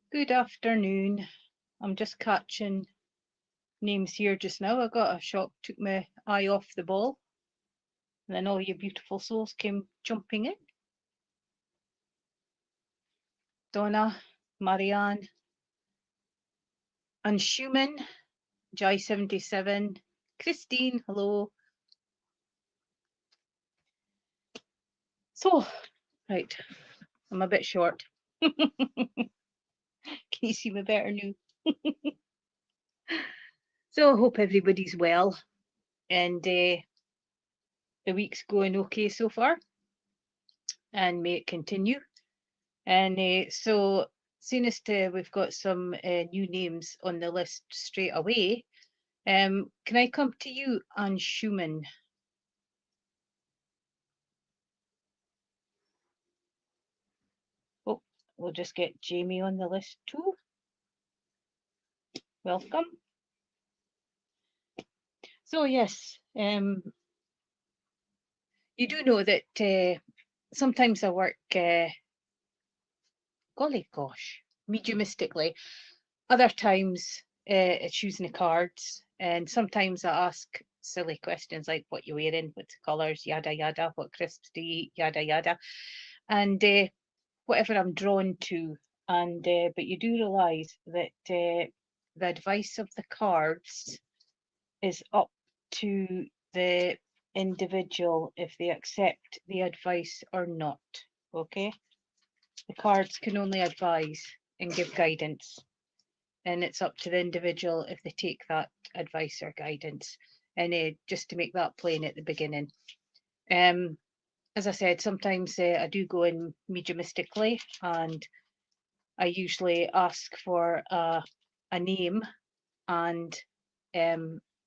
Good afternoon. I'm just catching names here just now. I got a shock, took my eye off the ball, and then all your beautiful souls came jumping in. Donna, Marianne, and Schumann, Jai77, Christine, hello. So, right, I'm a bit short. Can you see me better now? So I hope everybody's well and the week's going okay so far, and may it continue. And so, seeing as we've got some new names on the list straight away, can I come to you, Anne Schumann? Oh, we'll just get Jamie on the list too. Welcome. So yes, you do know that sometimes I work, golly gosh, mediumistically. Other times it's using the cards, and sometimes I ask silly questions like what you're wearing, what's the colours, yada yada, what crisps do you eat, yada yada, and whatever I'm drawn to. And but you do realise that the advice of the cards is up to the individual if they accept the advice or not. Okay, the cards can only advise and give guidance, and it's up to the individual if they take that advice or guidance. And just to make that plain at the beginning, as I said, sometimes I do go in mediumistically, and I usually ask for a name and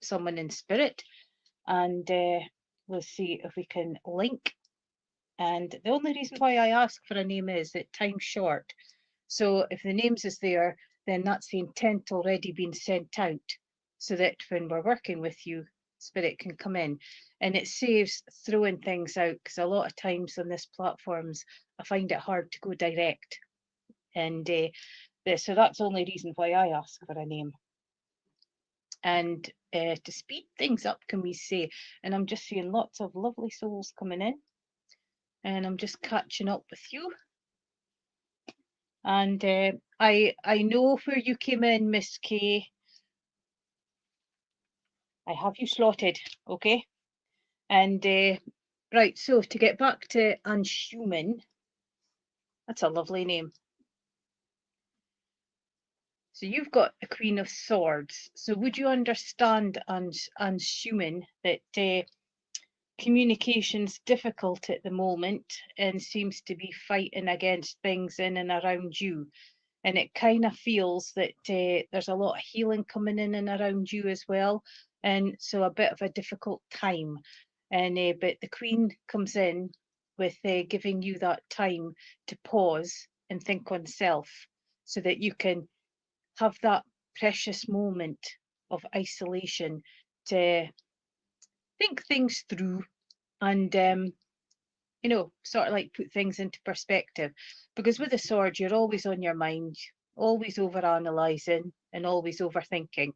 someone in spirit, and we'll see if we can link. And the only reason why I ask for a name is that time's short. So if the names is there, then that's the intent already been sent out, so that when we're working with you, spirit can come in. And it saves throwing things out, because a lot of times on this platforms, I find it hard to go direct. And so that's the only reason why I ask for a name. And to speed things up, can we say, and I'm just seeing lots of lovely souls coming in, and I'm just catching up with you. And I know where you came in, Miss Kay. I have you slotted, okay? And right, so to get back to Anne Schumann, that's a lovely name. So you've got the Queen of Swords. So would you understand, Anne Schumann, that communication's difficult at the moment and seems to be fighting against things in and around you? And it kind of feels that there's a lot of healing coming in and around you as well, and so a bit of a difficult time. And but the Queen comes in with giving you that time to pause and think on self, so that you can have that precious moment of isolation to think things through, and sort of like put things into perspective. Because with the sword, you're always on your mind, always over analysing and always overthinking.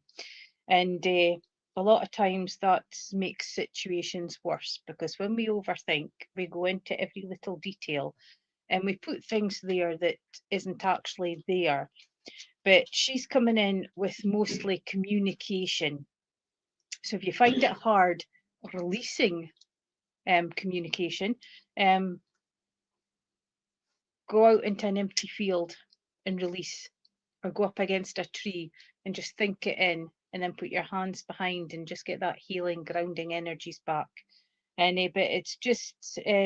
And a lot of times that makes situations worse, because when we overthink, we go into every little detail and we put things there that isn't actually there. But she's coming in with mostly communication. So if you find it hard releasing communication, go out into an empty field and release, or go up against a tree and just think it in, and then put your hands behind and just get that healing, grounding energies back. And but it's just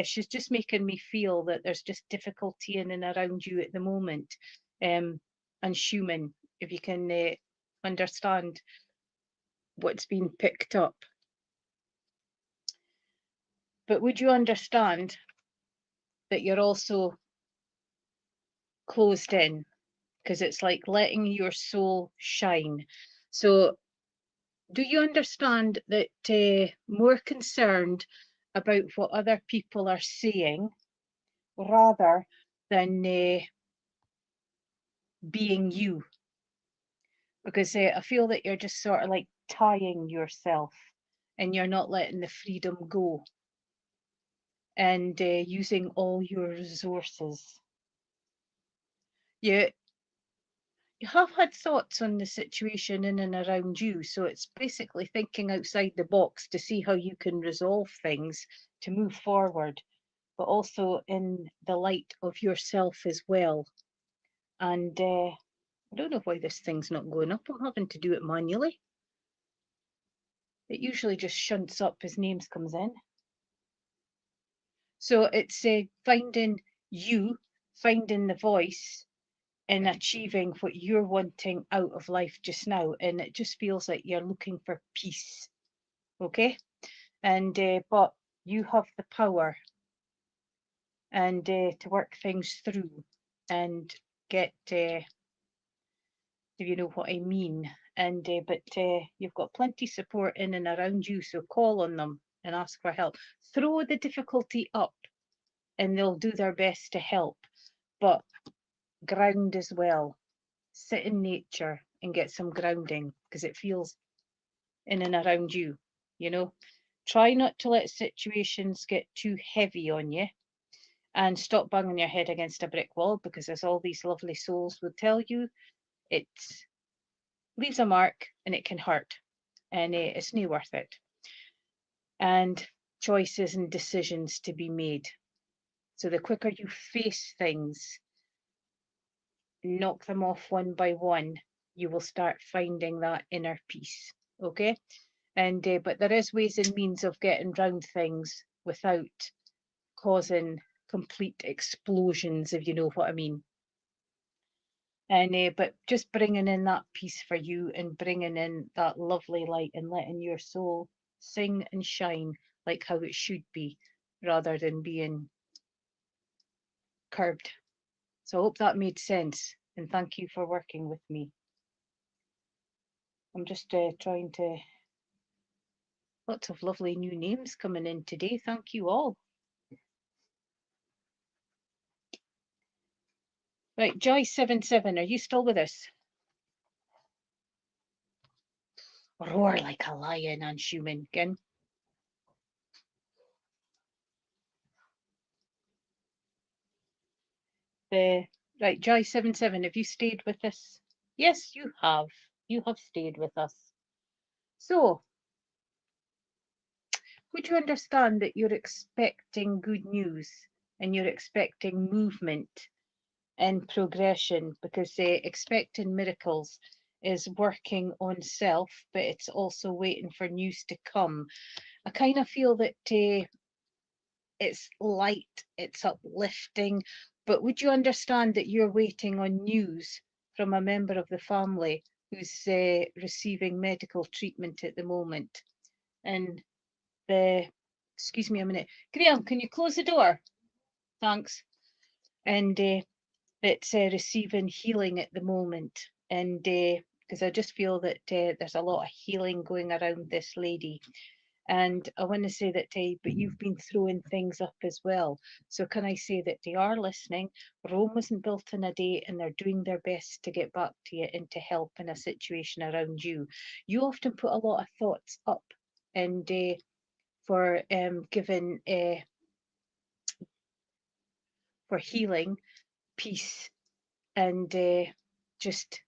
she's just making me feel that there's just difficulty in and around you at the moment. And Schumann, if you can understand what's been picked up. But would you understand that you're also closed in, because it's like letting your soul shine? So do you understand that more concerned about what other people are saying, rather than being you, because I feel that you're just sort of like tying yourself and you're not letting the freedom go, and using all your resources. You you have had thoughts on the situation in and around you, so it's basically thinking outside the box to see how you can resolve things to move forward, but also in the light of yourself as well. And I don't know why this thing's not going up. I'm having to do it manually. It usually just shunts up as names comes in. So it's finding you, finding the voice, and achieving what you're wanting out of life just now. And it just feels like you're looking for peace. Okay? And but you have the power and to work things through and get if you know what I mean. And but you've got plenty support in and around you, so call on them and ask for help. Throw the difficulty up and they'll do their best to help, but ground as well. Sit in nature and get some grounding, because it feels in and around you, you know. Try not to let situations get too heavy on you, and stop banging your head against a brick wall, because as all these lovely souls would tell you, it leaves a mark and it can hurt, and it's not worth it. And choices and decisions to be made. So the quicker you face things, knock them off one by one, you will start finding that inner peace. Okay? And but there is ways and means of getting round things without causing complete explosions, if you know what I mean. And but just bringing in that peace for you, and bringing in that lovely light, and letting your soul sing and shine like how it should be, rather than being curbed. So I hope that made sense, and thank you for working with me. I'm just trying to, lots of lovely new names coming in today. Thank you all. Right, Joy77, are you still with us? Roar like a lion, Anne Schumann again. Right, Joy77, have you stayed with us? Yes, you have. You have stayed with us. So, would you understand that you're expecting good news and you're expecting movement and progression, because expecting miracles is working on self, but it's also waiting for news to come. I kind of feel that it's light, it's uplifting, but would you understand that you're waiting on news from a member of the family who's receiving medical treatment at the moment? And excuse me a minute, Graham, can you close the door? Thanks. And that's receiving healing at the moment. And because I just feel that there's a lot of healing going around this lady. And I want to say that, but you've been throwing things up as well. So can I say that they are listening? Rome wasn't built in a day, and they're doing their best to get back to you and to help in a situation around you. You often put a lot of thoughts up, and for giving for healing, peace, and just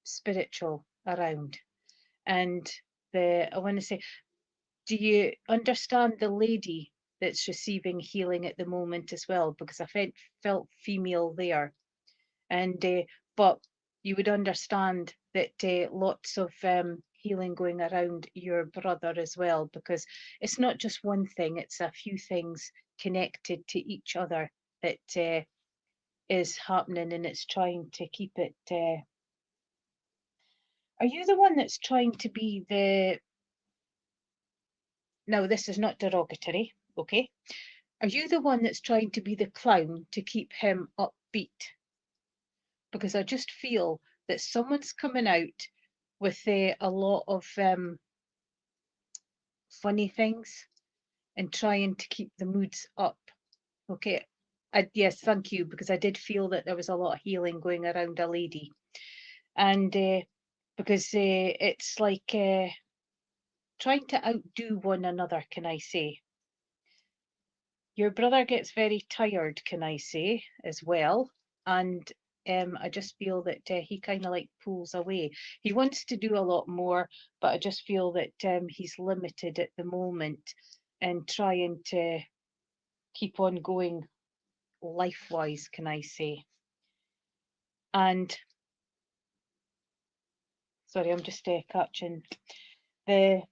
spiritual around. And I want to say, do you understand the lady that's receiving healing at the moment as well? Because I felt female there. And but you would understand that lots of healing going around your brother as well, because it's not just one thing, it's a few things connected to each other that is happening, and it's trying to keep it. Are you the one that's trying to be the? Now, this is not derogatory, okay? Are you the one that's trying to be the clown to keep him upbeat? Because I just feel that someone's coming out with a lot of funny things and trying to keep the moods up. Okay, Yes, thank you, because I did feel that there was a lot of healing going around a lady. And because it's like trying to outdo one another, can I say. Your brother gets very tired, can I say, as well. And I just feel that he kind of like pulls away. He wants to do a lot more, but I just feel that he's limited at the moment and trying to keep on going life-wise, can I say. And sorry, I'm just catching the.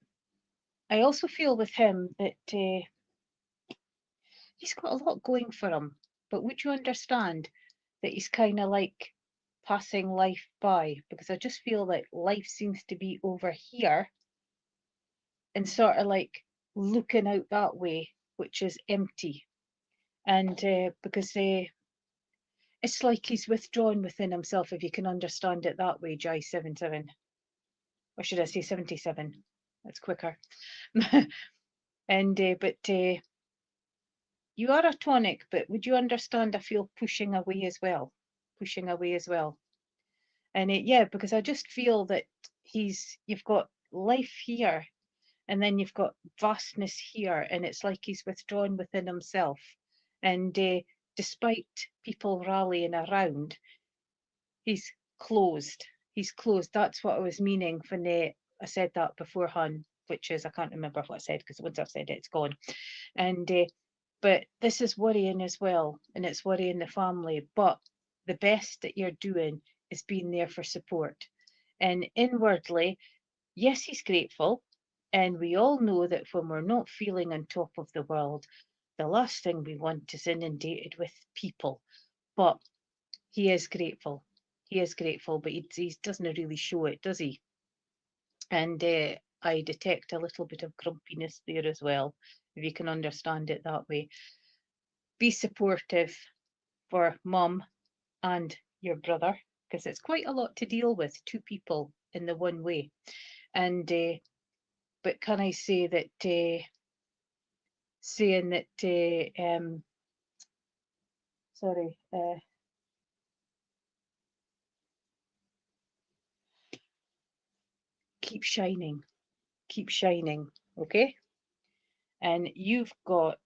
I also feel with him that he's got a lot going for him, but would you understand that he's kind of like passing life by? Because I just feel like life seems to be over here and sort of like looking out that way, which is empty. And because it's like he's withdrawn within himself, if you can understand it that way, Jai 77. Or should I say 77? That's quicker. And but you are a tonic, but would you understand? I feel pushing away as well, pushing away as well. And yeah, because I just feel that you've got life here, and then you've got vastness here, and it's like he's withdrawn within himself. And despite people rallying around, he's closed. He's closed. That's what I was meaning when I said that beforehand, which is I can't remember what I said because once I've said it, it's gone. And but this is worrying as well, and it's worrying the family. But the best that you're doing is being there for support. And inwardly, yes, he's grateful. And we all know that when we're not feeling on top of the world, the last thing we want is inundated with people. But he is grateful. He is grateful, but he doesn't really show it, does he? And I detect a little bit of grumpiness there as well, if you can understand it that way. Be supportive for mum and your brother, because it's quite a lot to deal with, two people in the one way. And but can I say that saying that sorry, keep shining, okay? And you've got,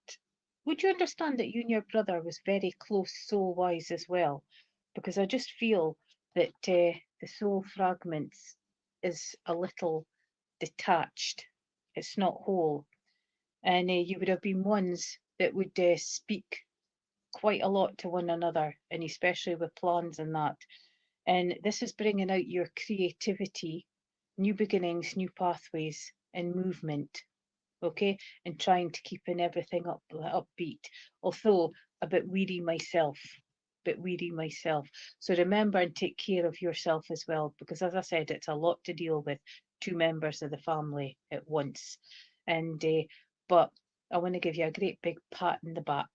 would you understand that you and your brother was very close soul wise as well? Because I just feel that the soul fragments is a little detached, it's not whole. And you would have been ones that would speak quite a lot to one another, and especially with plans and that. And this is bringing out your creativity, new beginnings, new pathways, and movement, okay? And trying to keep in everything upbeat, although a bit weary myself. So remember and take care of yourself as well, because as I said, it's a lot to deal with, two members of the family at once. And but I want to give you a great big pat in the back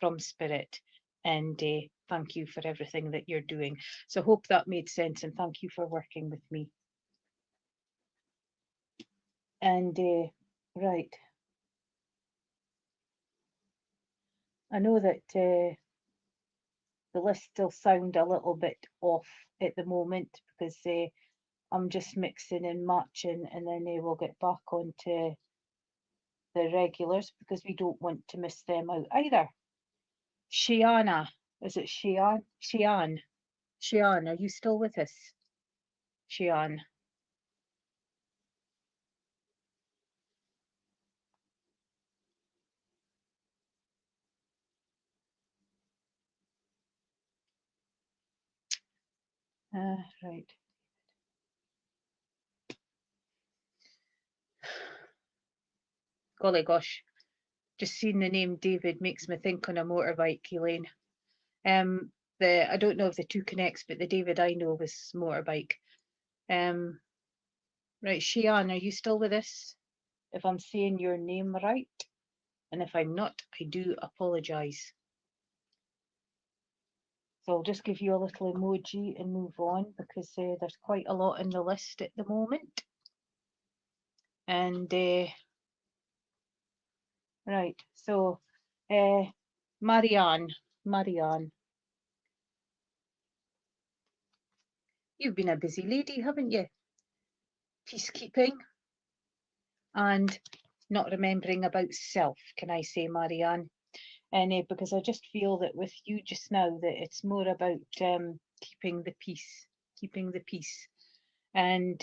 from Spirit, and thank you for everything that you're doing. So hope that made sense, and thank you for working with me. And right, I know that the list still sound a little bit off at the moment because I'm just mixing and matching, and then we'll get back onto the regulars because we don't want to miss them out either. Shiana, is it Shian? Shian, are you still with us? Shian. Right. Golly gosh, just seeing the name David makes me think on a motorbike, Elaine. I don't know if the two connects, but the David I know was motorbike. Right, Shian, are you still with us? If I'm saying your name right, and if I'm not, I do apologise. So I'll just give you a little emoji and move on because there's quite a lot in the list at the moment. And right, so Marianne, you've been a busy lady, haven't you? Peacekeeping and not remembering about self, can I say, Marianne? And because I just feel that with you just now, that it's more about keeping the peace, and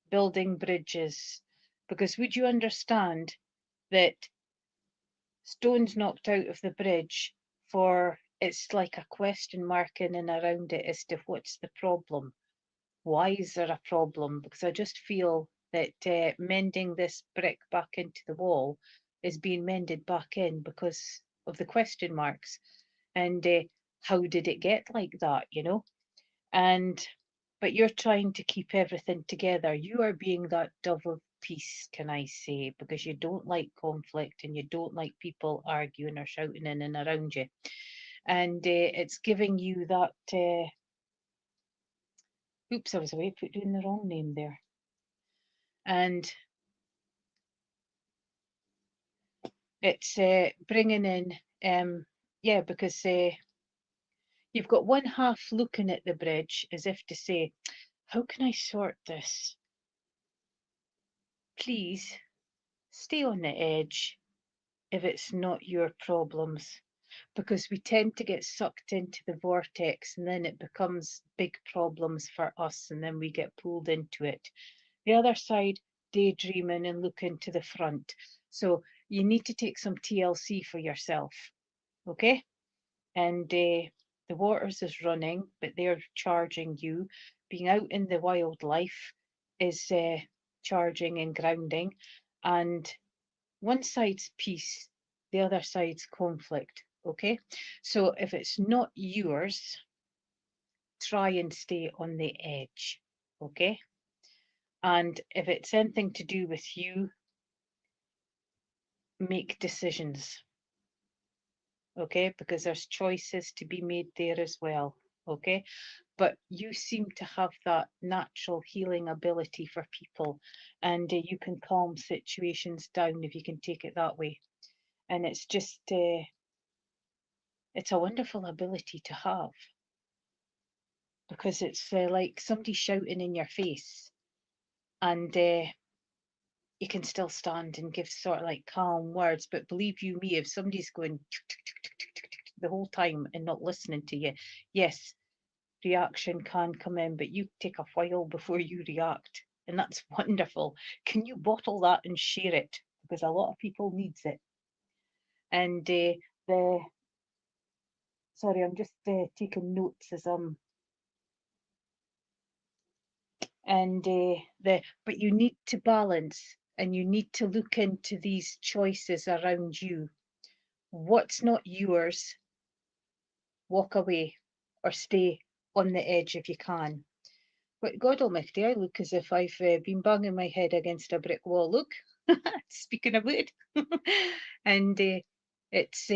building bridges. Because would you understand that stones knocked out of the bridge, for it's like a question mark in and around it as to what's the problem? Why is there a problem? Because I just feel that mending this brick back into the wall is being mended back in because of the question marks. And how did it get like that, you know? And but you're trying to keep everything together. You are being that dove of peace, can I say, because you don't like conflict and you don't like people arguing or shouting in and around you. And it's giving you that oops, I was away put doing the wrong name there. And it's bringing in yeah, because you've got one half looking at the bridge as if to say, how can I sort this? Please stay on the edge if it's not your problems, because we tend to get sucked into the vortex and then it becomes big problems for us and then we get pulled into it. The other side, daydreaming and looking to the front. So you need to take some TLC for yourself, okay? And the waters is running, but they're charging you. Being out in the wildlife is charging and grounding, and one side's peace, the other side's conflict, okay? So if it's not yours, try and stay on the edge, okay? And if it's anything to do with you, make decisions, okay? Because there's choices to be made there as well, okay? But you seem to have that natural healing ability for people, and you can calm situations down if you can take it that way. And it's just, it's a wonderful ability to have, because it's like somebody shouting in your face, and you can still stand and give sort of like calm words. But believe you me, if somebody's going the whole time and not listening to you, yes, reaction can come in, but you take a while before you react, and that's wonderful. Can you bottle that and share it? Because a lot of people needs it. And the sorry, I'm just taking notes as and but you need to balance, and you need to look into these choices around you. What's not yours, walk away or stay on the edge if you can. But God almighty, I look as if I've been banging my head against a brick wall. Look, speaking of wood. And it's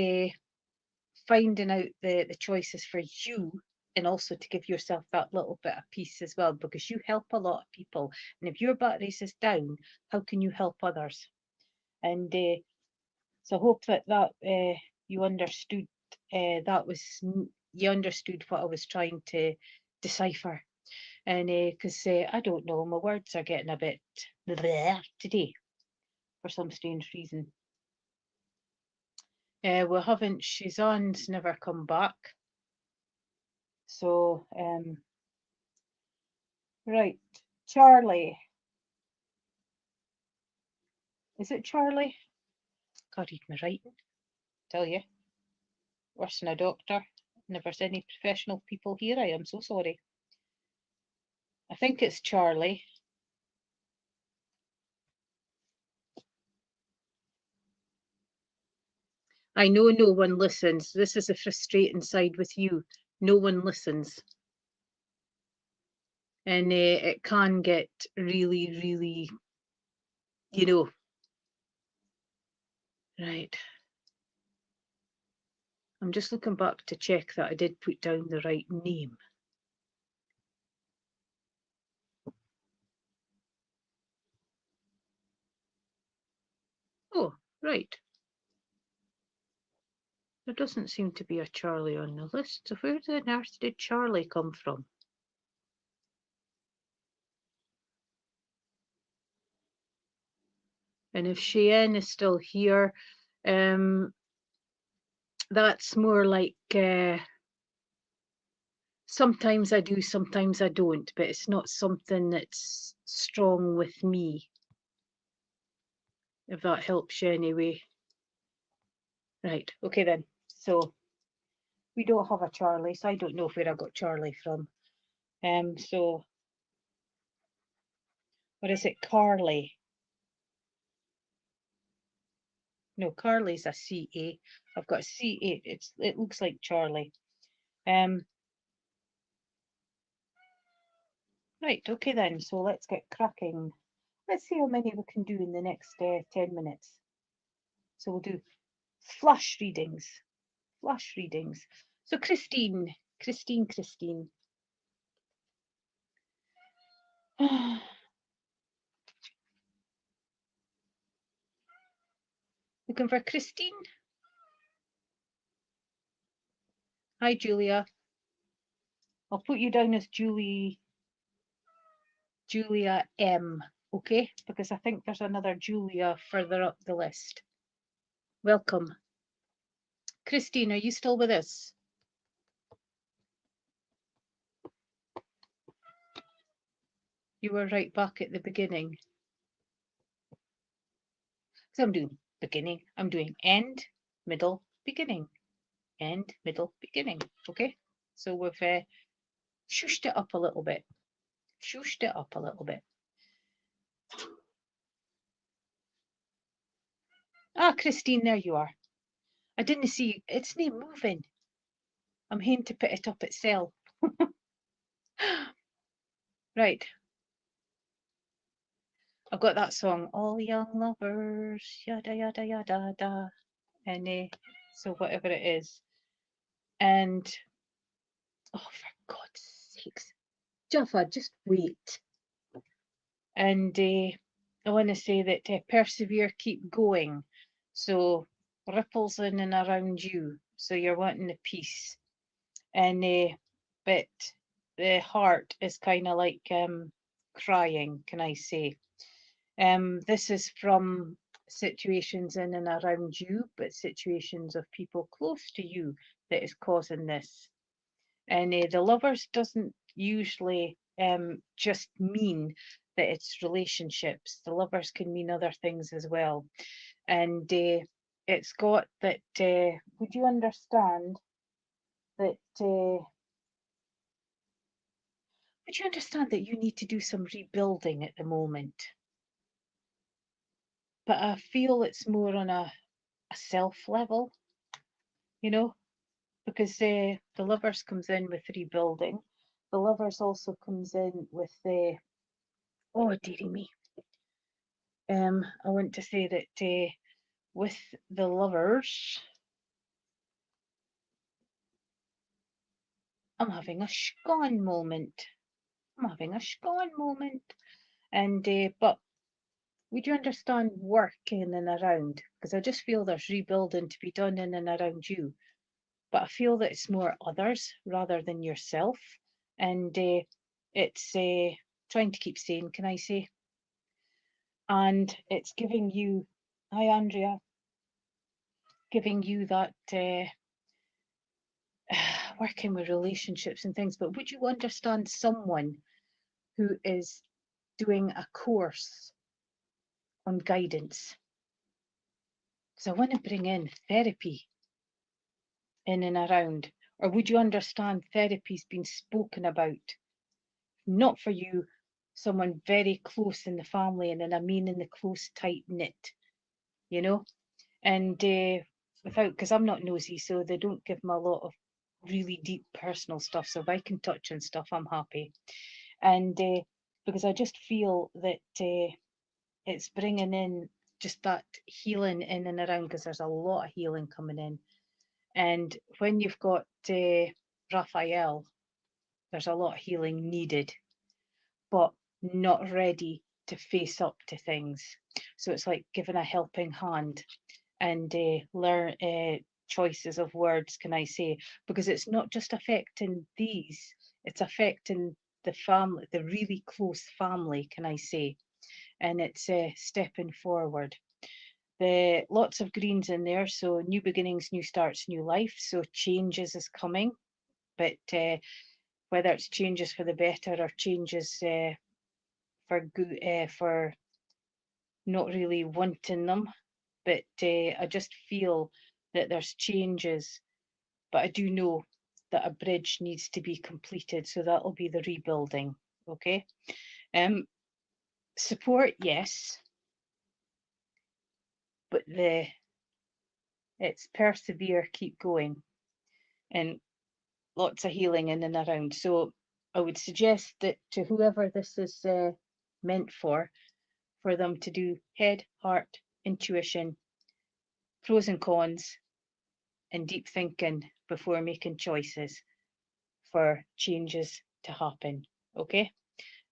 finding out the choices for you, and also to give yourself that little bit of peace as well, because you help a lot of people. And if your batteries is down, how can you help others? And so I hope that you understood, that was, you understood what I was trying to decipher. And because I don't know, my words are getting a bit there today for some strange reason. We haven't, Shazan's never come back. So, right, Charlie. Is it Charlie? Can't read my writing, tell you. Worse than a doctor. Never seen any professional people here. I am so sorry. I think it's Charlie. I know no one listens. This is a frustrating side with you. No one listens. And it can get really, really, you know. Right. I'm just looking back to check that I did put down the right name. Oh, right. There doesn't seem to be a Charlie on the list, so where on earth did Charlie come from? And if Cheyenne is still here, that's more like sometimes I do, sometimes I don't, but it's not something that's strong with me, if that helps you anyway. Right, okay then. So we don't have a Charlie, so I don't know where I got Charlie from. So what is it, Carly? No, Carly's a CA. I've got CA. It looks like Charlie. Right, okay then. So let's get cracking. Let's see how many we can do in the next 10 minutes. So we'll do flash readings. Flash readings. So Christine. Looking for Christine? Hi, Julia. I'll put you down as Julia M, okay? Because I think there's another Julia further up the list. Welcome. Christine, are you still with us? You were right back at the beginning. So I'm doing beginning. I'm doing end, middle, beginning. End, middle, beginning. Okay? So we've shushed it up a little bit. Shushed it up a little bit. Ah, Christine, there you are. I didn't see you. It's not moving. I'm having to put it up itself. Right. I've got that song, All Young Lovers, yada, yada, yada, da. And so whatever it is. And, oh, for God's sakes. Jaffa, just wait. And I want to say that persevere, keep going. So ripples in and around you. So you're wanting the peace. And but the heart is kind of like crying, can I say? This is from situations in and around you, but situations of people close to you that is causing this. And the lovers doesn't usually just mean that it's relationships. The lovers can mean other things as well. And it's got that, would you understand that, would you understand that you need to do some rebuilding at the moment? But I feel it's more on a self level, you know, because the lovers comes in with rebuilding. The lovers also comes in with the, oh dearie me. I want to say that with the lovers, I'm having a scone moment. I'm having a scone moment. And but would you understand work in and around? Because I just feel there's rebuilding to be done in and around you. But I feel that it's more others rather than yourself. And it's trying to keep sane, can I say? And it's giving you, hi Andrea, giving you that working with relationships and things. But would you understand someone who is doing a course on guidance? Because I want to bring in therapy in and around. Or would you understand therapy's been spoken about? Not for you, someone very close in the family, and then I mean in the close, tight knit, you know? And without, because I'm not nosy, so they don't give me a lot of really deep personal stuff. So if I can touch on stuff, I'm happy. And because I just feel that it's bringing in just that healing in and around, because there's a lot of healing coming in. And when you've got Raphael, there's a lot of healing needed, but not ready to face up to things. So it's like giving a helping hand and choices of words can I say, because it's not just affecting these, it's affecting the family, the really close family, can I say, and it's stepping forward. Lots of greens in there, so new beginnings, new starts, new life, so changes is coming, but whether it's changes for the better or changes for good, for not really wanting them, but I just feel that there's changes, but I do know that a bridge needs to be completed, so that'll be the rebuilding. Okay. Support, yes, but it's persevere, keep going, and lots of healing in and around. So I would suggest that to whoever this is meant for them to do head, heart, intuition, pros and cons, and deep thinking before making choices for changes to happen. Okay.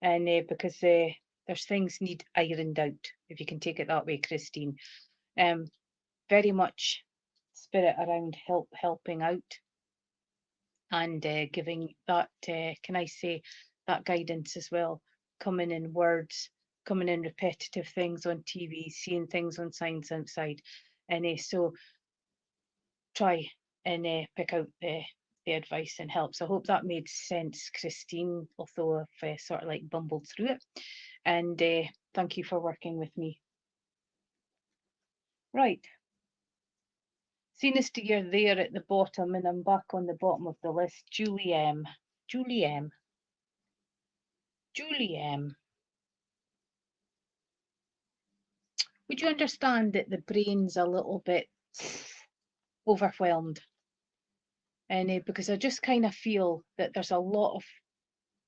And because there's things need ironed out, if you can take it that way, Christine. Very much spirit around helping out, and giving that, can I say, that guidance as well, coming in words, coming in repetitive things on TV, seeing things on signs outside, and so try and pick out the advice and help. So I hope that made sense, Christine, although I've sort of like bumbled through it. And thank you for working with me. Right. Seeing as you're there at the bottom, and I'm back on the bottom of the list, Julie M. Julie M. Julie M. Would you understand that the brain's a little bit overwhelmed? And because I just kind of feel that there's a lot of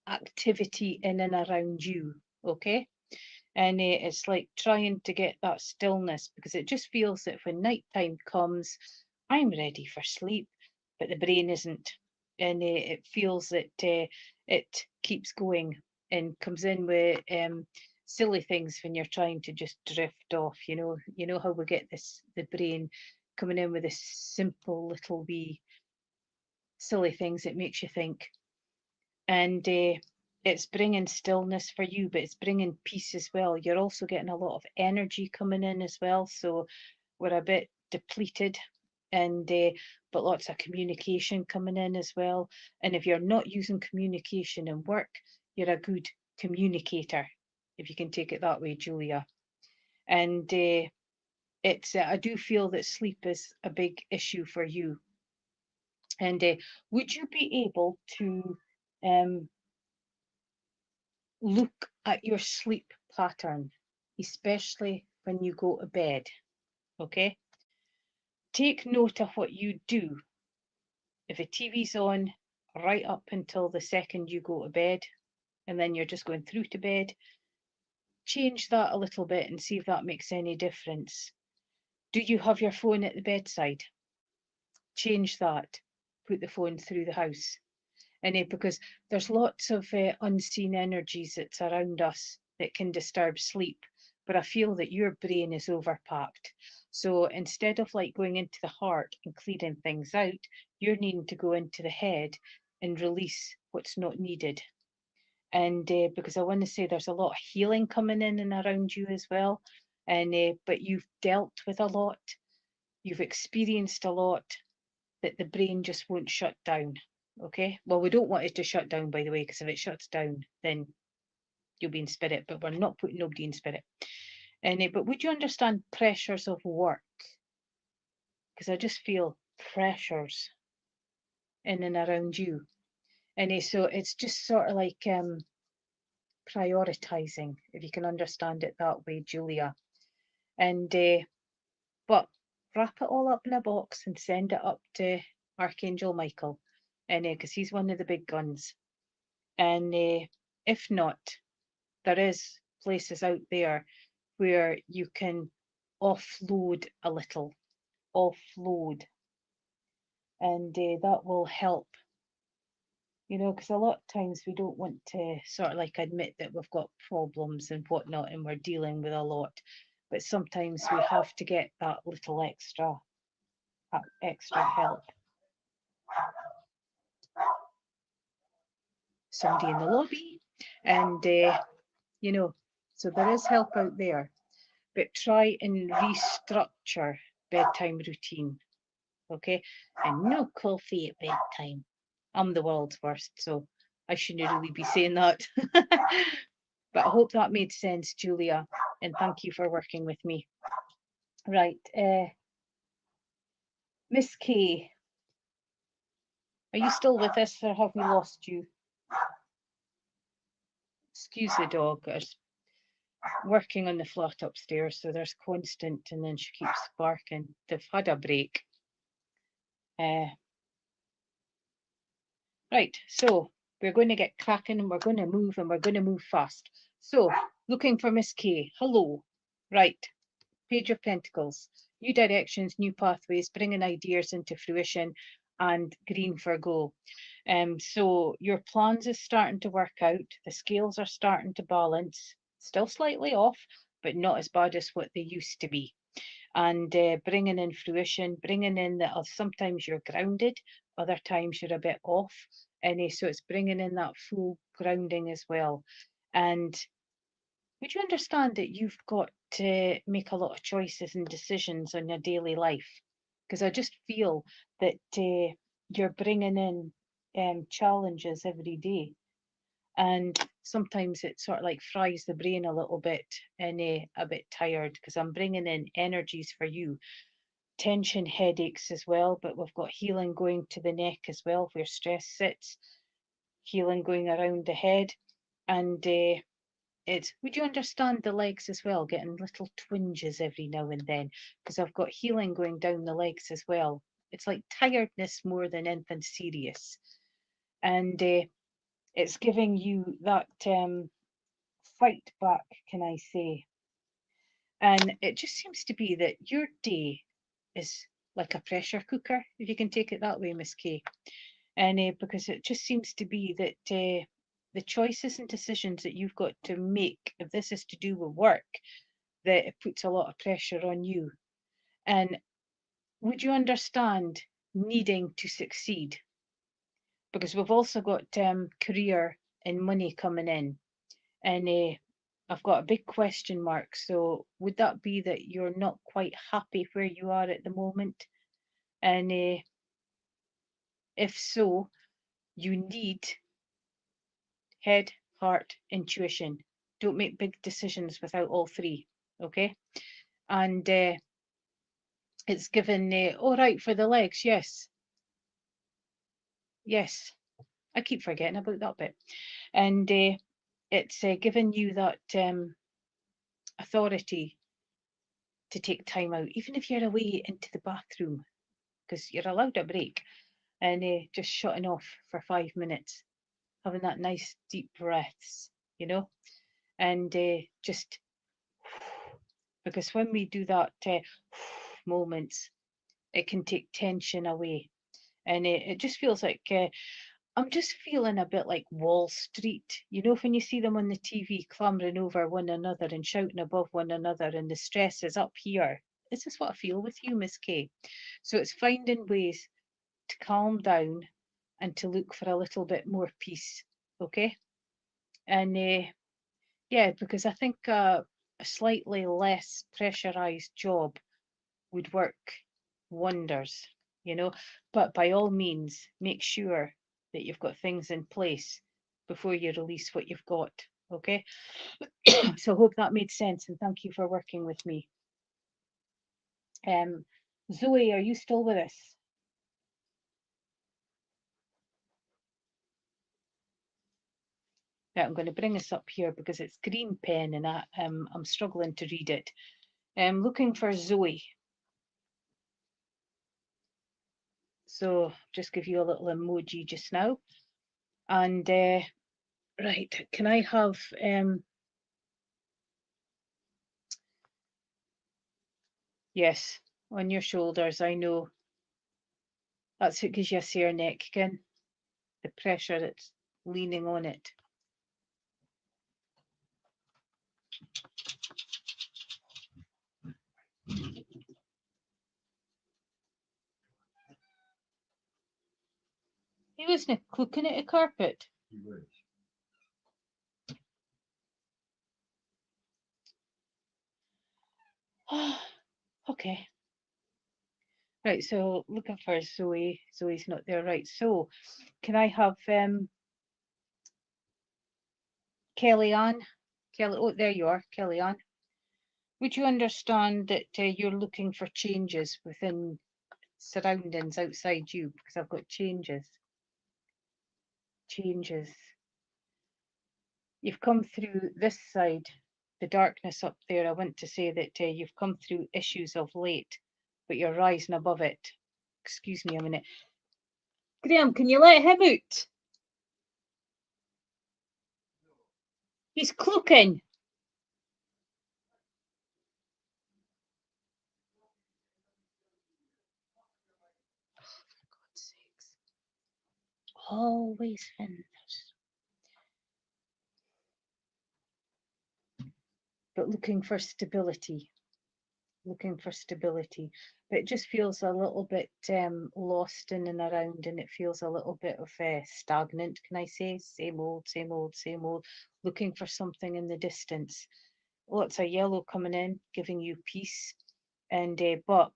activity in and around you, okay? And it's like trying to get that stillness, because it just feels that when nighttime comes, I'm ready for sleep, but the brain isn't. And it feels that it keeps going and comes in with silly things when you're trying to just drift off. You know how we get the brain coming in with this simple little wee silly things that makes you think. And it's bringing stillness for you, but it's bringing peace as well. You're also getting a lot of energy coming in as well, so we're a bit depleted, and but lots of communication coming in as well. And if you're not using communication in work, you're a good communicator, if you can take it that way, Julia. And it's I do feel that sleep is a big issue for you. And would you be able to look at your sleep pattern, especially when you go to bed? Okay. Take note of what you do. If the TV's on right up until the second you go to bed, and then you're just going through to bed, change that a little bit and see if that makes any difference. Do you have your phone at the bedside? Change that. Put the phone through the house. And because there's lots of unseen energies that's around us that can disturb sleep, but I feel that your brain is overpacked. So instead of like going into the heart and clearing things out, you're needing to go into the head and release what's not needed. And because I want to say there's a lot of healing coming in and around you as well, and but you've dealt with a lot, you've experienced a lot, that the brain just won't shut down. Okay, well, we don't want it to shut down, by the way, because if it shuts down, then you'll be in spirit, but we're not putting nobody in spirit. And but would you understand pressures of work? Because I just feel pressures in and around you. And so it's just sort of like prioritizing, if you can understand it that way, Julia. And but wrap it all up in a box and send it up to Archangel Michael, and because he's one of the big guns. And if not, there is places out there where you can offload a little, offload, and that will help. Because a lot of times we don't want to sort of like admit that we've got problems and whatnot, and we're dealing with a lot, but sometimes we have to get that little extra extra help. Somebody in the lobby, and you know, so there is help out there, but try and restructure bedtime routine, okay? And no coffee at bedtime. I'm the world's worst, so I shouldn't really be saying that. But I hope that made sense, Julia, and thank you for working with me. Right, Miss K, are you still with us, or have we lost you? Excuse the dog. There's working on the flat upstairs, so there's constant, and then she keeps barking. They've had a break. Right, so we're going to get cracking, and we're going to move, and we're going to move fast. So, looking for Miss K. Hello. Right, Page of Pentacles. New directions, new pathways, bringing ideas into fruition, and green for go. So your plans is starting to work out. The scales are starting to balance. Still slightly off, but not as bad as what they used to be. And bringing in fruition, bringing in that sometimes you're grounded, other times you're a bit off. And so it's bringing in that full grounding as well. And would you understand that you've got to make a lot of choices and decisions on your daily life? Because I just feel that you're bringing in challenges every day. And sometimes it sort of like fries the brain a little bit, and a bit tired, because I'm bringing in energies for you. Tension, headaches as well, but we've got healing going to the neck as well, where stress sits, healing going around the head. And would you understand the legs as well, getting little twinges every now and then, because I've got healing going down the legs as well. It's like tiredness more than anything serious. And it's giving you that fight back, can I say. And it just seems to be that your day is like a pressure cooker, if you can take it that way, Miss Kay. And because it just seems to be that the choices and decisions that you've got to make, if this is to do with work, that it puts a lot of pressure on you. And would you understand needing to succeed? Because we've also got career and money coming in. And I've got a big question mark. So would that be that you're not quite happy where you are at the moment? And if so, you need head, heart, intuition. Don't make big decisions without all three, okay? And it's given, all right, for the legs, yes. Yes, I keep forgetting about that bit. And it's given you that authority to take time out, even if you're away into the bathroom, because you're allowed a break, and just shutting off for 5 minutes, having that nice deep breaths, and just because when we do that moments, it can take tension away, and it just feels like I'm just feeling a bit like Wall Street, when you see them on the TV clambering over one another and shouting above one another, and the stress is up here. This is what I feel with you, Miss Kay. So it's finding ways to calm down and to look for a little bit more peace, okay? And yeah, because I think a slightly less pressurized job would work wonders, but by all means, make sure that you've got things in place before you release what you've got, okay? So I hope that made sense, and thank you for working with me. Zoe, are you still with us? Now I'm going to bring this up here because it's green pen and I'm struggling to read it. I'm looking for Zoe. So just give you a little emoji just now. And right, can I have yes, on your shoulders, I know. That's what gives you a sore neck again. The pressure that's leaning on it. He wasn't looking at a carpet. He was. Okay. Right, so looking for Zoe. Zoe's not there. Right, so can I have Kellyanne? Kelly, oh, there you are, Kellyanne. Would you understand that you're looking for changes within surroundings outside you? Because I've got changes. Changes. You've come through this side, the darkness up there. I want to say that you've come through issues of late, but you're rising above it. Excuse me a minute. Graham, can you let him out? He's cloaking. Oh, for God's sakes. Always Finders. But looking for stability. Looking for stability. But it just feels a little bit lost in and around, and it feels a little bit of stagnant, can I say? Same old, same old, same old. Looking for something in the distance. Lots of yellow coming in, giving you peace. And but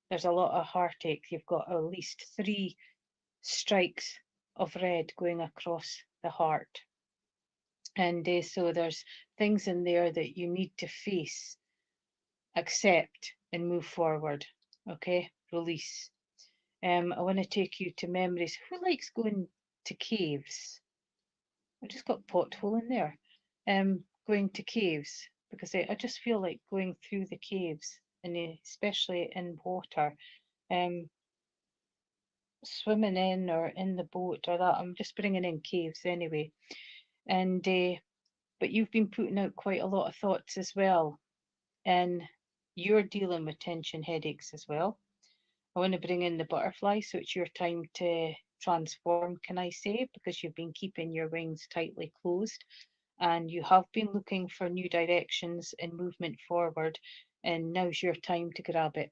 there's a lot of heartache. You've got at least 3 strikes of red going across the heart. And so there's things in there that you need to face, accept, and move forward. Okay, release. I want to take you to memories. Who likes going to caves? I just got pothole in there. Going to caves because I just feel like going through the caves, and especially in water. Swimming in or in the boat or that. I'm just bringing in caves anyway. And but you've been putting out quite a lot of thoughts as well, and you're dealing with tension headaches as well. I want to bring in the butterfly, so it's your time to transform, can I say, because you've been keeping your wings tightly closed, and you have been looking for new directions and movement forward, and now's your time to grab it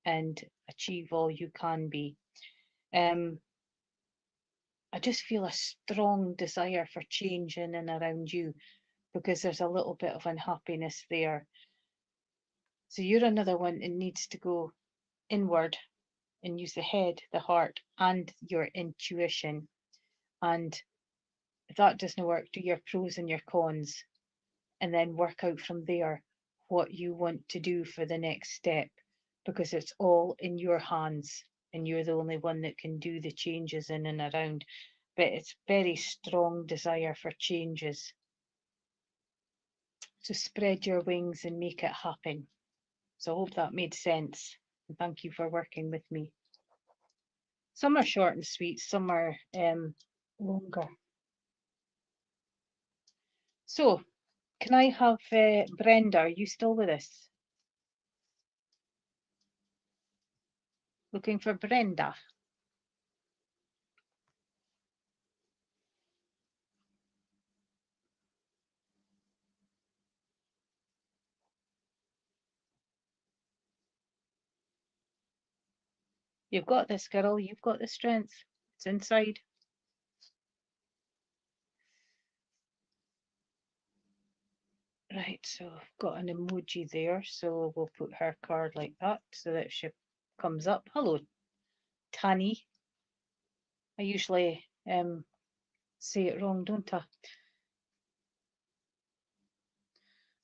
and achieve all you can be. I just feel a strong desire for change in and around you, because there's a little bit of unhappiness there. So you're another one that needs to go inward and use the head, the heart, and your intuition. And if that doesn't work, do your pros and your cons, and then work out from there what you want to do for the next step, because it's all in your hands, and you're the only one that can do the changes in and around. But it's very strong desire for changes. So spread your wings and make it happen. So I hope that made sense. And thank you for working with me. Some are short and sweet, some are longer. So, can I have Brenda? Are you still with us? Looking for Brenda. You've got this, girl. You've got the strength. It's inside. Right, so I've got an emoji there, so we'll put her card like that so that she comes up. Hello, Tanny. I usually say it wrong, don't I?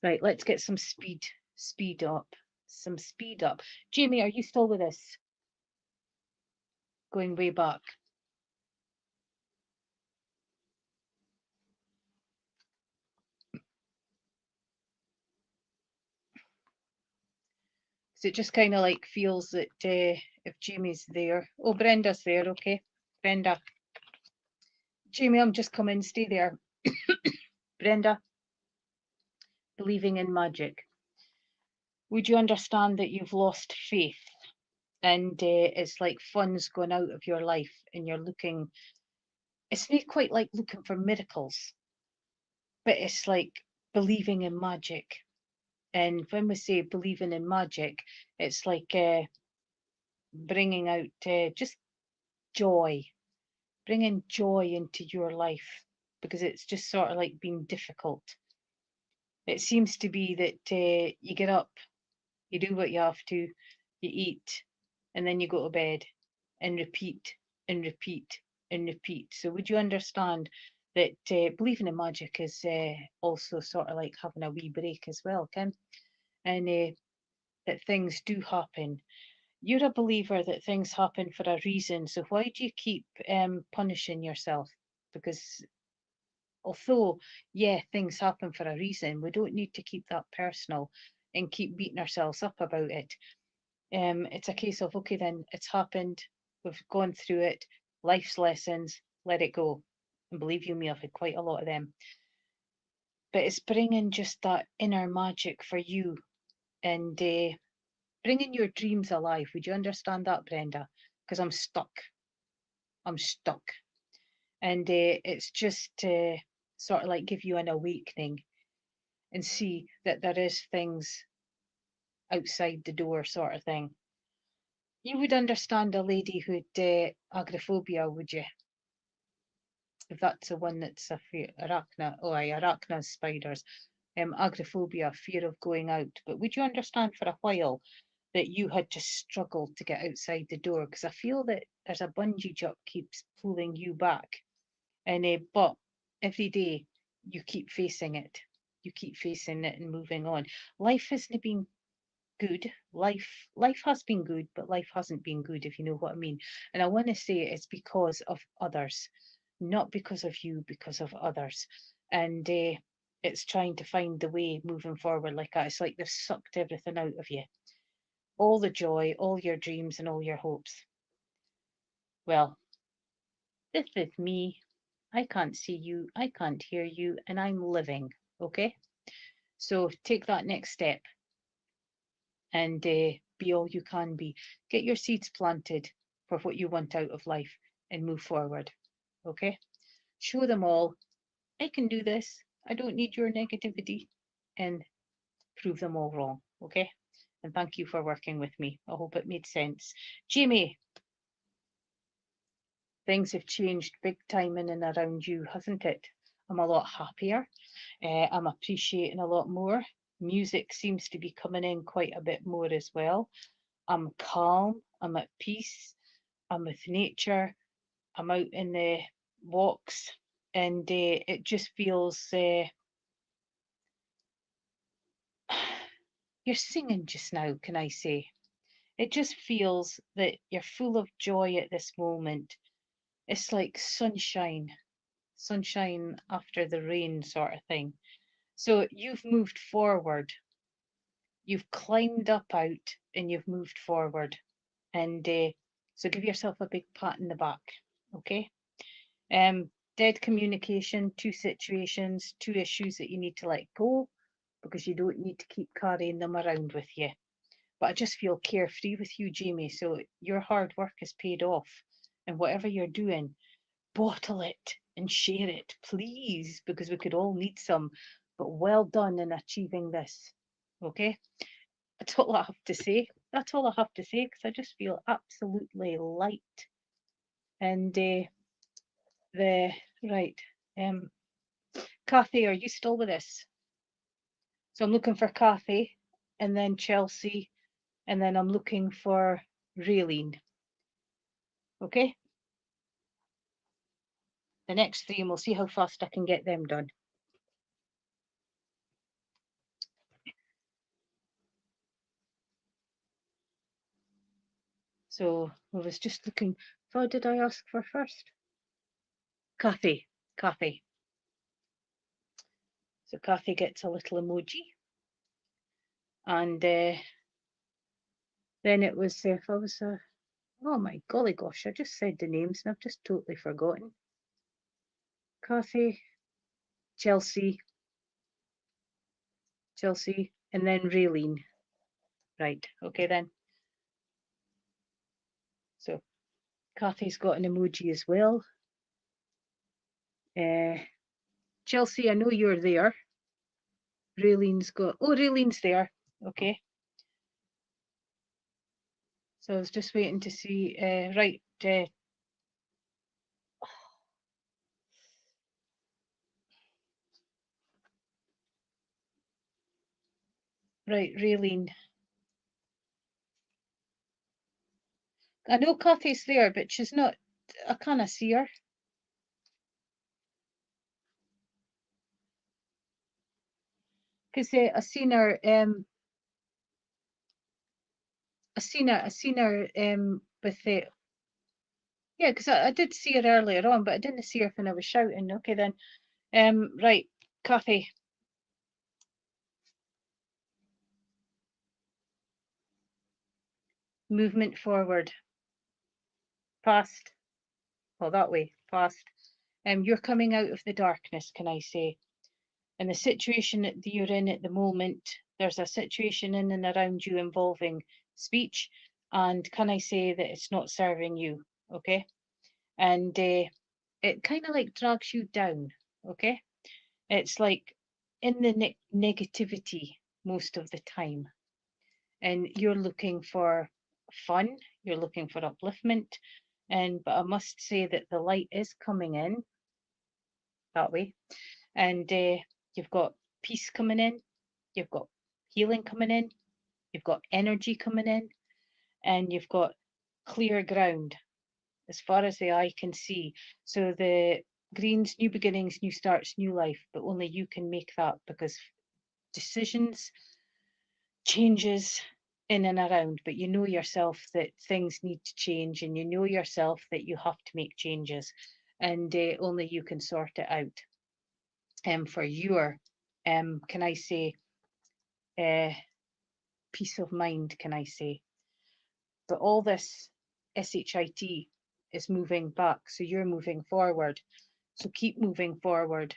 Right, let's get some speed up. Some speed up. Jamie, are you still with us? Going way back. So it just kind of like feels that if Jamie's there. Oh, Brenda's there, okay. Brenda. Jamie, I'm just coming, stay there. Brenda, believing in magic. Would you understand that you've lost faith? And it's like fun's gone out of your life, and you're looking, it's not quite like looking for miracles, but it's like believing in magic. And when we say believing in magic, it's like bringing out just joy bringing joy into your life, because it's just sort of like been difficult. It seems to be that you get up, you do what you have to, you eat, and then you go to bed and repeat and repeat and repeat. So would you understand that believing in magic is also sort of like having a wee break as well, Kim? And that things do happen. You're a believer that things happen for a reason. So why do you keep punishing yourself? Because although, yeah, things happen for a reason, we don't need to keep that personal and keep beating ourselves up about it. It's a case of, okay, then it's happened, we've gone through it, life's lessons, let it go. And believe you me, I've had quite a lot of them. But it's bringing just that inner magic for you and bringing your dreams alive. Would you understand that, Brenda? Because I'm stuck. I'm stuck. And it's just sort of like give you an awakening and see that there is things outside the door, sort of thing. You would understand a lady who'd agoraphobia, would you? If that's the one that's a fear, arachna, oh, aye, arachna spiders, agoraphobia, fear of going out. But would you understand for a while that you had just struggled to get outside the door? Because I feel that there's a bungee jump keeps pulling you back, and but every day you keep facing it. You keep facing it and moving on. Life hasn't been good. Life has been good, but life hasn't been good, if you know what I mean. And I want to say it's because of others, not because of you, because of others. And it's trying to find the way moving forward like that. It's like they've sucked everything out of you, all the joy, all your dreams, and all your hopes. Well, this is me. I can't see you, I can't hear you, and I'm living. Okay, so take that next step and be all you can be. Get your seeds planted for what you want out of life and move forward. Okay, show them all I can do this. I don't need your negativity, and prove them all wrong. Okay, and thank you for working with me. I hope it made sense. Jamie, things have changed big time in and around you, hasn't it? I'm a lot happier. I'm appreciating a lot more. Music seems to be coming in quite a bit more as well. I'm calm. I'm at peace. I'm with nature. I'm out in the walks, and it just feels. You're singing just now, can I say? It just feels that you're full of joy at this moment. It's like sunshine, sunshine after the rain sort of thing. So you've moved forward. You've climbed up out and you've moved forward. And so give yourself a big pat in the back. Okay. Dead communication, two situations, two issues that you need to let go because you don't need to keep carrying them around with you. But I just feel carefree with you, Jamie. So your hard work is paid off. And whatever you're doing, bottle it and share it, please, because we could all need some. But well done in achieving this. Okay? That's all I have to say. That's all I have to say because I just feel absolutely light. And the right. Kathy, are you still with us? So I'm looking for Kathy and then Chelsea, and then I'm looking for Raylene. Okay? The next three, and we'll see how fast I can get them done. So I was just looking. What did I ask for first? Kathy. Kathy. So Kathy gets a little emoji. And then it was if I was a. Oh my golly gosh, I just said the names and I've just totally forgotten. Kathy, Chelsea, and then Raylene. Right, okay then. So Kathy's got an emoji as well. Chelsea, I know you're there. Raylene's got, oh, Raylene's there. Okay. So I was just waiting to see, right. Right, Raylene. I know Kathy's there, but she's not, I can't see her. Because I seen her, I seen her with the, yeah, because I did see her earlier on, but I didn't see her when I was shouting. Okay then. Right, Kathy. Movement forward. Past. Well, that way. Past. You're coming out of the darkness, can I say? And the situation that you're in at the moment, there's a situation in and around you involving speech, and can I say that it's not serving you, okay? And it kind of like drags you down, okay? It's like in the negativity most of the time, and you're looking for fun, you're looking for upliftment, and but I must say that the light is coming in that way, and you've got peace coming in, you've got healing coming in, you've got energy coming in, and you've got clear ground as far as the eye can see. So the greens, new beginnings, new starts, new life, but only you can make that, because decisions, changes in and around, but you know yourself that things need to change, and you know yourself that you have to make changes, and only you can sort it out. For your, can I say, peace of mind, can I say. But all this SHIT is moving back, so you're moving forward. So keep moving forward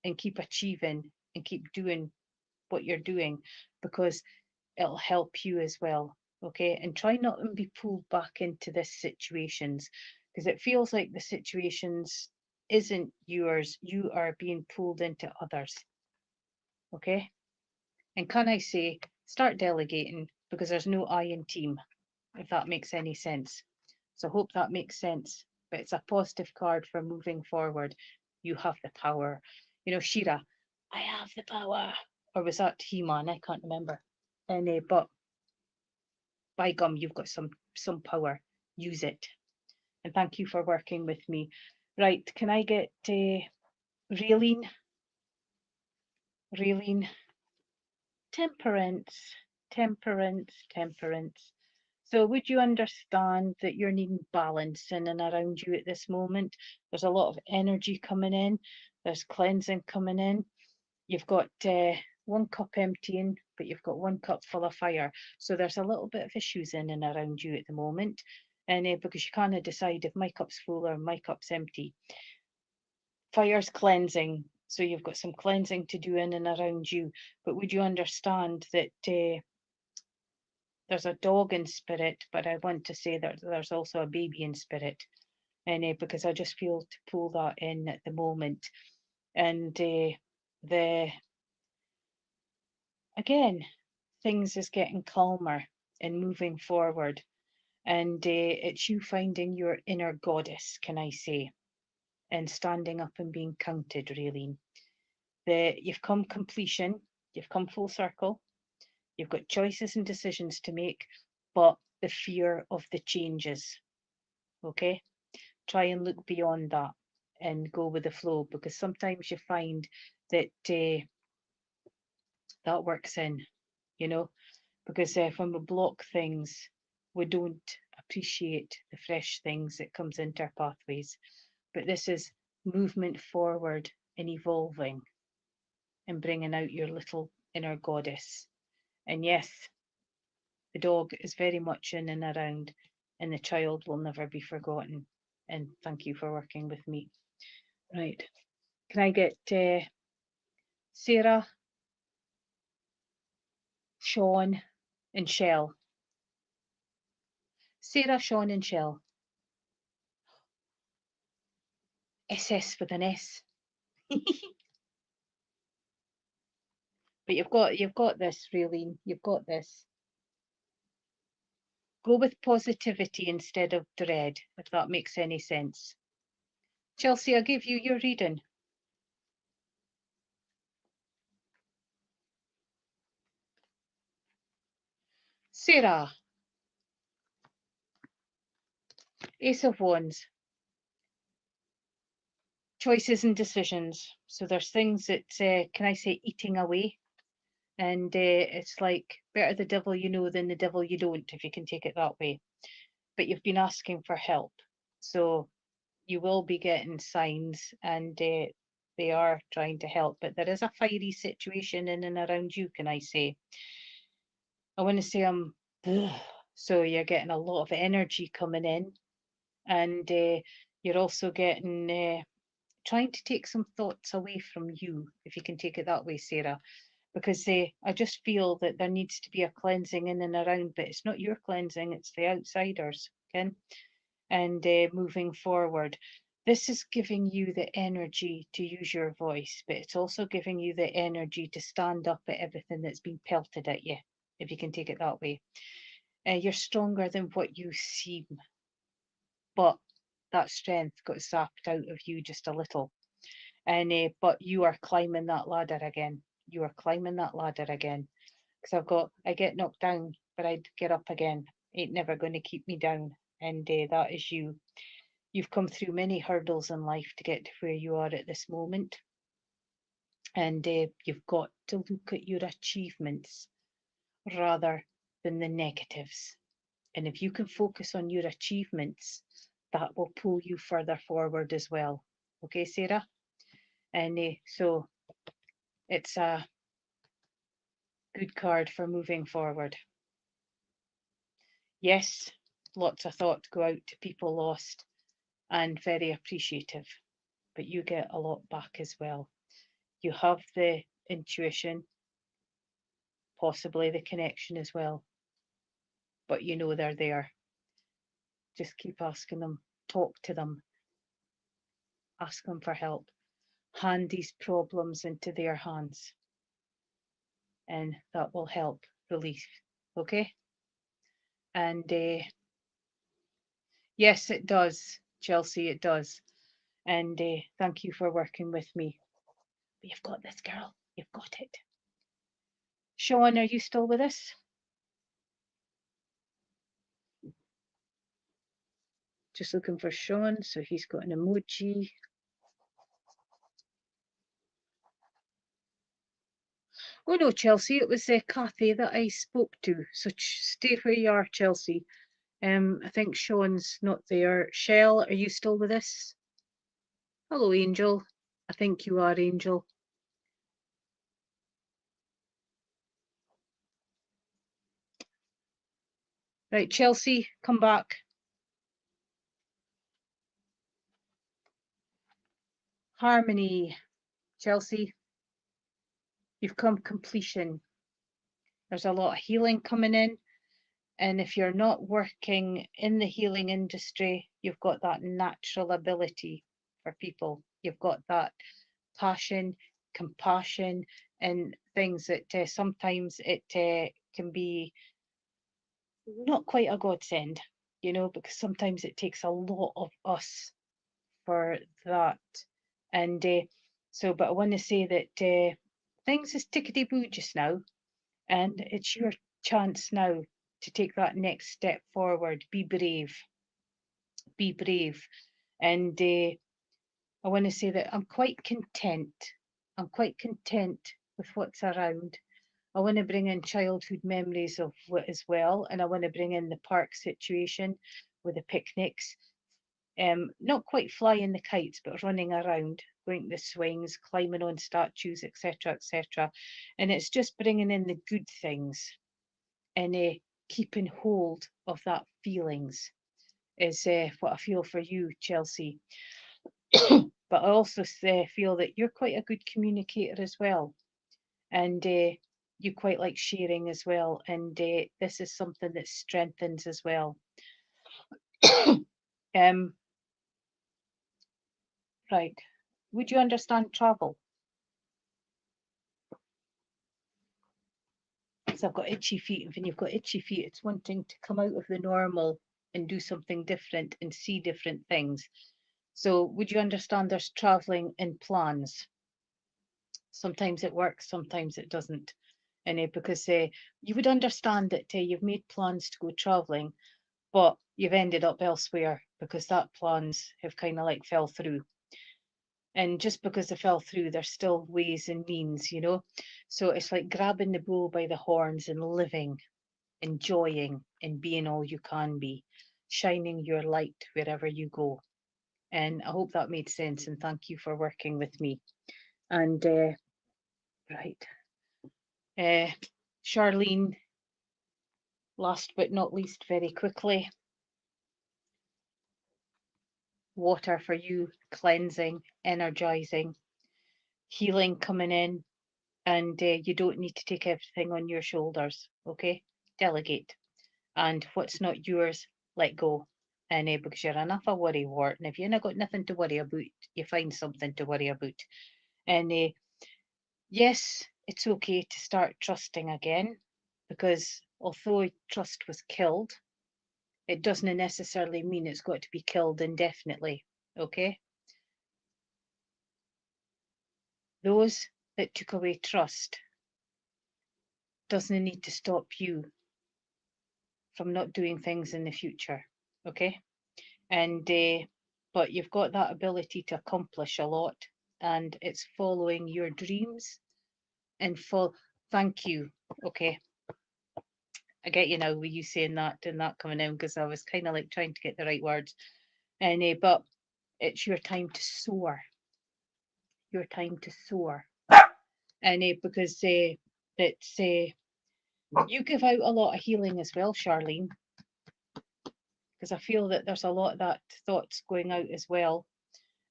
and keep achieving and keep doing what you're doing, because it'll help you as well. Okay, and try not to be pulled back into this situations, because it feels like the situations isn't yours, you are being pulled into others. Okay, and can I say, start delegating, because there's no I in team, if that makes any sense. So I hope that makes sense. But it's a positive card for moving forward. You have the power. You know, Shira, I have the power. Or was that He-Man? I can't remember. And but by gum, you've got some power. Use it. And thank you for working with me. Right, can I get Raylene? Raylene. Temperance. Temperance. Temperance. So would you understand that you're needing balance in and around you at this moment? There's a lot of energy coming in. There's cleansing coming in. You've got one cup emptying, but you've got one cup full of fire. So there's a little bit of issues in and around you at the moment. And because you kind of decide if my cup's full or my cup's empty. Fire's cleansing. So you've got some cleansing to do in and around you. But would you understand that there's a dog in spirit, but I want to say that there's also a baby in spirit, and because I just feel to pull that in at the moment, and the again, things is getting calmer and moving forward, and it's you finding your inner goddess, can I say, and standing up and being counted, really. You've come completion, you've come full circle, you've got choices and decisions to make, but the fear of the changes, okay? Try and look beyond that and go with the flow, because sometimes you find that that works in, you know, because when we block things, we don't appreciate the fresh things that comes into our pathways. But this is movement forward and evolving and bringing out your little inner goddess. And yes, the dog is very much in and around, and the child will never be forgotten. And thank you for working with me. Right. Can I get Sarah, Sean, and Shell? Sarah, Sean, and Shell. SS with an S. But you've got this, Raylene. You've got this. Go with positivity instead of dread, if that makes any sense. Chelsea, I'll give you your reading. Sarah, Ace of Wands, choices and decisions. So there's things that, can I say, eating away. And it's like better the devil you know than the devil you don't, if you can take it that way. But you've been asking for help. So you will be getting signs, and they are trying to help. But there is a fiery situation in and around you, can I say. I want to say so you're getting a lot of energy coming in, and you're also getting trying to take some thoughts away from you, if you can take it that way, Sarah, because I just feel that there needs to be a cleansing in and around, but it's not your cleansing, it's the outsiders, Ken. And moving forward, this is giving you the energy to use your voice, but it's also giving you the energy to stand up at everything that's been pelted at you, if you can take it that way. You're stronger than what you seem, but that strength got zapped out of you just a little. And but you are climbing that ladder again. You are climbing that ladder again. Because I get knocked down, but I'd get up again. Ain't never going to keep me down. And that is you. You've come through many hurdles in life to get to where you are at this moment. And you've got to look at your achievements rather than the negatives. And if you can focus on your achievements, that will pull you further forward as well. Okay, Sarah? And so it's a good card for moving forward. Yes, lots of thought go out to people lost and very appreciative, but you get a lot back as well. You have the intuition, possibly the connection as well, but you know they're there. Just keep asking them, talk to them, ask them for help, hand these problems into their hands, and that will help relief. Okay? And yes, it does, Chelsea, it does. And thank you for working with me. But you've got this, girl. You've got it. Sean, are you still with us? Just looking for Sean, so he's got an emoji. Oh no, Chelsea, it was Kathy that I spoke to. So stay where you are, Chelsea. I think Sean's not there. Shell, are you still with us? Hello, Angel. I think you are, Angel. Right, Chelsea, come back. Harmony, Chelsea. You've come completion. There's a lot of healing coming in. And if you're not working in the healing industry, you've got that natural ability for people. You've got that passion, compassion, and things that sometimes it can be not quite a godsend, you know, because sometimes it takes a lot of us for that. And so, but I want to say that things is tickety-boo just now, and it's your chance now to take that next step forward. Be brave. Be brave. And I want to say that I'm quite content. I'm quite content with what's around. I want to bring in childhood memories of what as well, and I want to bring in the park situation with the picnics. Not quite flying the kites, but running around, going to the swings, climbing on statues, etc., etc. And it's just bringing in the good things and keeping hold of that feelings is what I feel for you, Chelsea. But I also feel that you're quite a good communicator as well, and you quite like sharing as well, and this is something that strengthens as well. Right, would you understand travel? So I've got itchy feet, and when you've got itchy feet, it's wanting to come out of the normal and do something different and see different things. So would you understand there's traveling in plans? Sometimes it works, sometimes it doesn't. And because you would understand that you've made plans to go travelling, but you've ended up elsewhere because that plans have kind of like fell through. And just because they fell through, there's still ways and means, you know. So it's like grabbing the bull by the horns and living, enjoying, and being all you can be, shining your light wherever you go. And I hope that made sense. And thank you for working with me. And right, Charlene, last but not least, very quickly, water for you, cleansing, energizing, healing coming in. And you don't need to take everything on your shoulders, okay? Delegate. And what's not yours, let go. And because you're enough a worry wart, and if you've got nothing to worry about, you find something to worry about. And yes, it's okay to start trusting again, because although trust was killed, it doesn't necessarily mean it's got to be killed indefinitely, okay? Those that took away trust doesn't need to stop you from not doing things in the future, okay? And but you've got that ability to accomplish a lot, and it's following your dreams and thank you, okay? I get you now with you saying that and that coming in, because I was kind of like trying to get the right words. And but it's your time to soar. Your time to soar. And because it's you give out a lot of healing as well, Charlene, because I feel that there's a lot of that thoughts going out as well.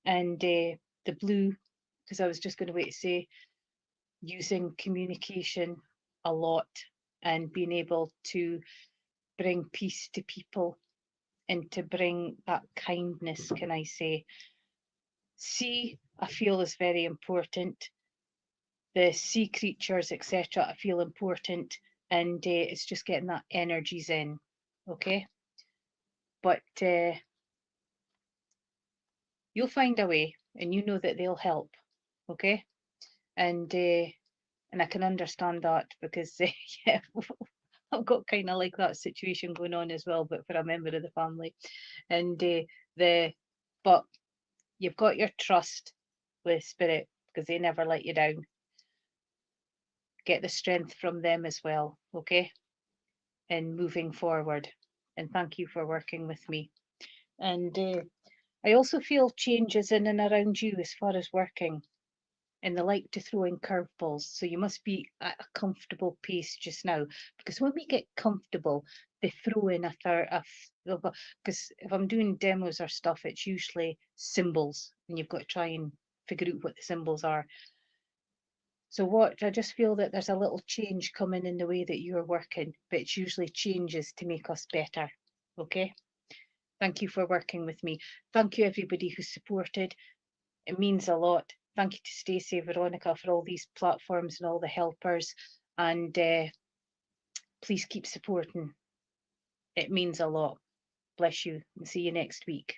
And the blue, because I was just going to wait to say, using communication a lot and being able to bring peace to people and to bring that kindness, can I say. Sea, I feel, is very important. The sea creatures, etc., I feel important. And it's just getting that energies in, okay? But you'll find a way, and you know that they'll help, okay? And I can understand that, because yeah, I've got kind of like that situation going on as well, but for a member of the family. And but you've got your trust with spirit, because they never let you down. Get the strength from them as well, okay? And moving forward. And thank you for working with me. And I also feel changes in and around you as far as working. And they like to throw in curveballs. So you must be at a comfortable pace just now, because when we get comfortable, they throw in because if I'm doing demos or stuff, it's usually symbols, and you've got to try and figure out what the symbols are. So what I just feel that there's a little change coming in the way that you're working, but it's usually changes to make us better. Okay. Thank you for working with me. Thank you everybody who supported. It means a lot. Thank you to Stacey, Veronica, for all these platforms and all the helpers. And please keep supporting. It means a lot. Bless you, and see you next week.